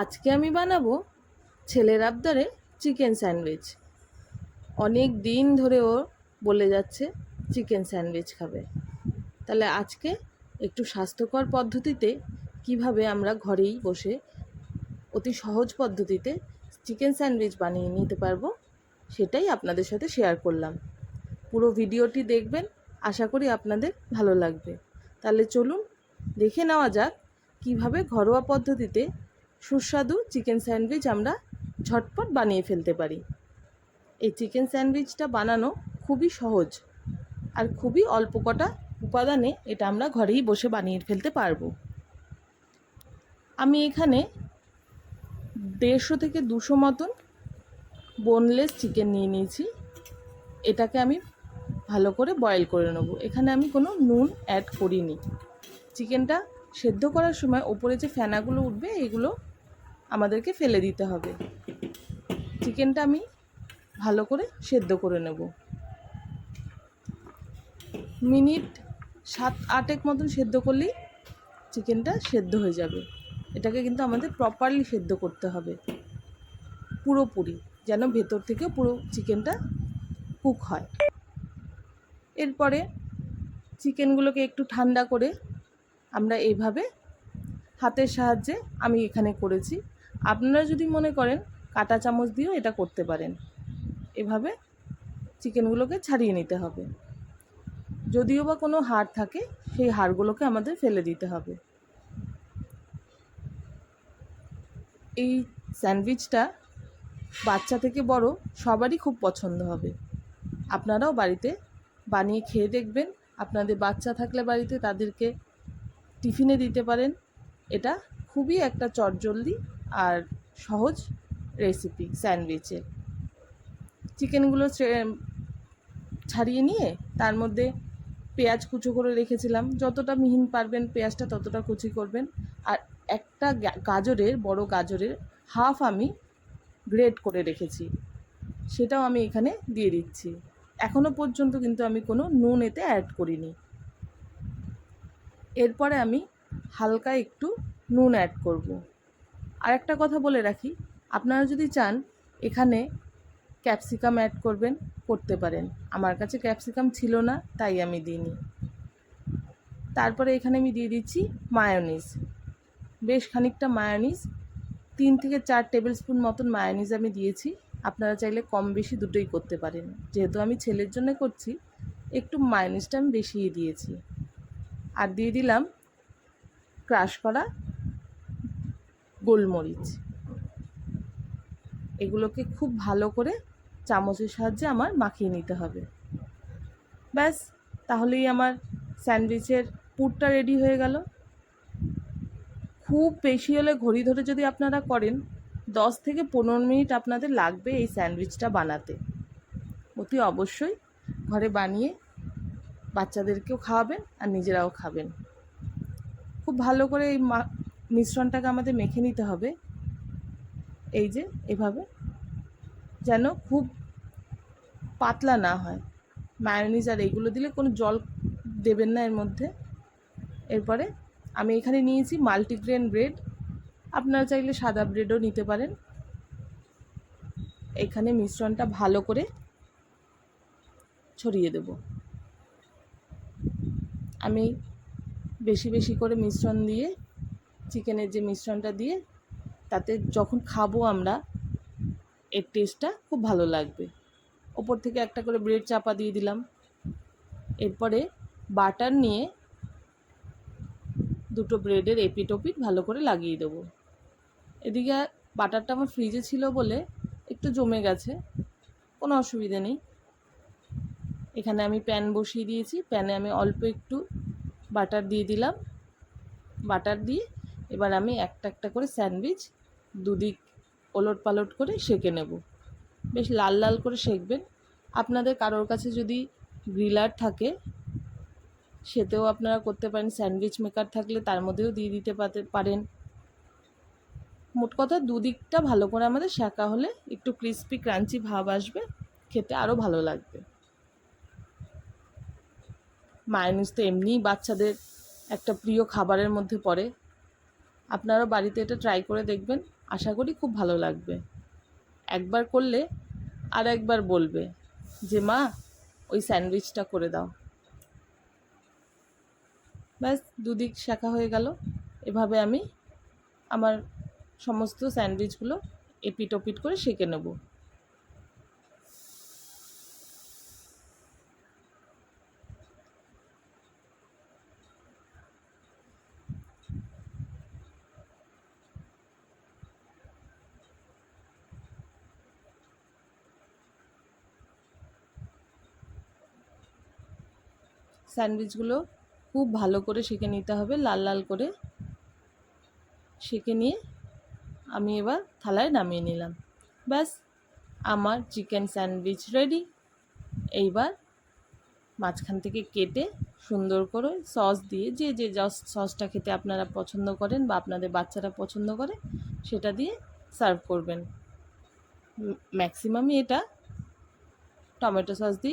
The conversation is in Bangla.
আজকে আমি বানাবো ছেলের আবদারে চিকেন স্যান্ডউইচ। অনেক দিন ধরে ও বলে যাচ্ছে চিকেন স্যান্ডউইচ খাবে। তাহলে আজকে একটু স্বাস্থ্যকর পদ্ধতিতে কিভাবে আমরা ঘরেই বসে অতি সহজ পদ্ধতিতে চিকেন স্যান্ডউইচ বানিয়ে নিতে পারবো সেটাই আপনাদের সাথে শেয়ার করলাম। পুরো ভিডিওটি দেখবেন, আশা করি আপনাদের ভালো লাগবে। তাহলে চলুন দেখে নেওয়া যাক কিভাবে ঘরোয়া পদ্ধতিতে সুস্বাদু চিকেন স্যান্ডউইচ আমরা ঝটপট বানিয়ে ফেলতে পারি। এই চিকেন স্যান্ডউইচটা বানানো খুবই সহজ আর খুবই অল্প কটা উপাদানে এটা আমরা ঘরেই বসে বানিয়ে ফেলতে পারবো। আমি এখানে 150 থেকে 200 মতন বোনলেস চিকেন নিয়ে নিয়েছি। এটাকে আমি ভালো করে বয়েল করে নেব। এখানে আমি কোনো নুন অ্যাড করিনি। চিকেনটা সেদ্ধ করার সময় ওপরে যে ফেনাগুলো উঠবে এগুলো আমাদেরকে ফেলে দিতে হবে। চিকেনটা আমি ভালো করে সেদ্ধ করে নেব। মিনিট 7-8 মতন সেদ্ধ করলেই চিকেনটা সেদ্ধ হয়ে যাবে। এটাকে কিন্তু আমাদের প্রপারলি সেদ্ধ করতে হবে, পুরোপুরি, যেন ভেতর থেকে পুরো চিকেনটা কুক হয়। এরপরে চিকেনগুলোকে একটু ঠান্ডা করে আমরা এইভাবে হাতের সাহায্যে আমি এখানে করেছি। আপনারা যদি মনে করেন কাঁটা চামচ দিয়েও এটা করতে পারেন। এভাবে চিকেনগুলোকে ছাড়িয়ে নিতে হবে। যদিও বা কোনো হাড় থাকে সেই হাড়গুলোকে আমাদের ফেলে দিতে হবে। এই স্যান্ডউইচটা বাচ্চা থেকে বড় সবারই খুব পছন্দ হবে। আপনারাও বাড়িতে বানিয়ে খেয়ে দেখবেন। আপনাদের বাচ্চা থাকলে বাড়িতে তাদেরকে টিফিনে দিতে পারেন। এটা খুবই একটা চটজলদি আর সহজ রেসিপি স্যান্ডউইচের। চিকেনগুলো ছাড়িয়ে নিয়ে তার মধ্যে পেঁয়াজ কুচো করে রেখেছিলাম। যতটা মিহিন পারবেন পেঁয়াজটা ততটা কুচি করবেন। আর একটা গাজরের, বড় গাজরের হাফ আমি গ্রেট করে রেখেছি, সেটাও আমি এখানে দিয়ে দিচ্ছি। এখনও পর্যন্ত কিন্তু আমি কোনো নুন এতে অ্যাড করিনি। এরপরে আমি হালকা একটু নুন অ্যাড করব। আর একটা কথা বলে রাখি, আপনারা যদি চান এখানে ক্যাপসিকাম অ্যাড করবেন, করতে পারেন। আমার কাছে ক্যাপসিকাম ছিল না, তাই আমি দিইনি। তারপরে এখানে আমি দিয়ে দিচ্ছি মায়োনিজ, বেশ খানিকটা মায়োনিজ, 3 থেকে 4 টেবিল স্পুন মতন মায়োনিজ আমি দিয়েছি। আপনারা চাইলে কম বেশি দুটোই করতে পারেন। যেহেতু আমি ছেলের জন্য করছি, একটু মায়োনিজটা আমি বেশিই দিয়েছি। আর দিয়ে দিলাম ক্রাশ করা গোলমরিচ। এগুলোকে খুব ভালো করে চামচের সাহায্যে আমার মাখিয়ে নিতে হবে। ব্যাস, তাহলেই আমার স্যান্ডউইচের পুরটা রেডি হয়ে গেল। খুব বেশি হলে ঘড়ি ধরে যদি আপনারা করেন 10 থেকে 15 মিনিট আপনাদের লাগবে এই স্যান্ডউইচটা বানাতে। অতি অবশ্যই ঘরে বানিয়ে বাচ্চাদেরকেও খাওয়াবেন আর নিজেরাও খাবেন। খুব ভালো করে এই মিশ্রণটাকে আমাদের মেখে নিতে হবে। এই যে এভাবে, যেন খুব পাতলা না হয়। মায়োনিজ আর এইগুলো দিলে কোনো জল দেবেন না এর মধ্যে। এরপরে আমি এখানে নিয়েছি মাল্টিগ্রেন ব্রেড। আপনারা চাইলে সাদা ব্রেডও নিতে পারেন। এখানে মিশ্রণটা ভালো করে ছড়িয়ে দেব। আমি বেশি বেশি করে মিশ্রণ দিয়ে, চিকেনের যে মিশ্রণটা দিয়ে, তাতে যখন খাবো আমরা এর টেস্টটা খুব ভালো লাগবে। ওপর থেকে একটা করে ব্রেড চাপা দিয়ে দিলাম। এরপরে বাটার নিয়ে দুটো ব্রেডের এপিট ওপিট ভালো করে লাগিয়ে দেবো। এদিকে বাটারটা আমার ফ্রিজে ছিল বলে একটু জমে গেছে, কোনো অসুবিধে নেই। এখানে আমি প্যান বসিয়ে দিয়েছি। প্যানে আমি অল্প একটু বাটার দিয়ে দিলাম। বাটার দিয়ে এবার আমি একটা একটা করে স্যান্ডউইচ দুদিক ওলট পালট করে সেঁকে নেব। বেশ লাল লাল করে সেঁকবেন। আপনাদের কারোর কাছে যদি গ্রিলার থাকে সেতেও আপনারা করতে পারেন। স্যান্ডউইচ মেকার থাকলে তার মধ্যেও দিয়ে দিতে পারেন। মোট কথা দুদিকটা ভালো করে আমাদের সেঁকা হলে একটু ক্রিস্পি ক্রাঞ্চি ভাব আসবে, খেতে আরও ভালো লাগবে। মায়োনিজ তো এমনিই বাচ্চাদের একটা প্রিয় খাবারের মধ্যে পড়ে। আপনারা বাড়িতে এটা ট্রাই করে দেখবেন, আশা করি খুব ভালো লাগবে। একবার করলে আর একবার বলবে যে মা ওই স্যান্ডউইচটা করে দাও। ব্যাস, দুদিক শেখা হয়ে গেল। এভাবে আমি আমার সমস্ত স্যান্ডউইচগুলো এপিট ওপিট করে সেঁকে নেব। স্যান্ডউইচগুলো খুব ভালো করে সেঁকে নিতে হবে, লাল লাল করে সেঁকে নিয়ে আমি এবার থালায় নামিয়ে নিলাম। ব্যাস, আমার চিকেন স্যান্ডউইচ রেডি। এইবার মাঝখান থেকে কেটে সুন্দর করে সস দিয়ে, যে যে সসটা খেতে আপনারা পছন্দ করেন বা আপনাদের বাচ্চারা পছন্দ করে সেটা দিয়ে সার্ভ করবেন। ম্যাক্সিমামই এটা টমেটো সস দিই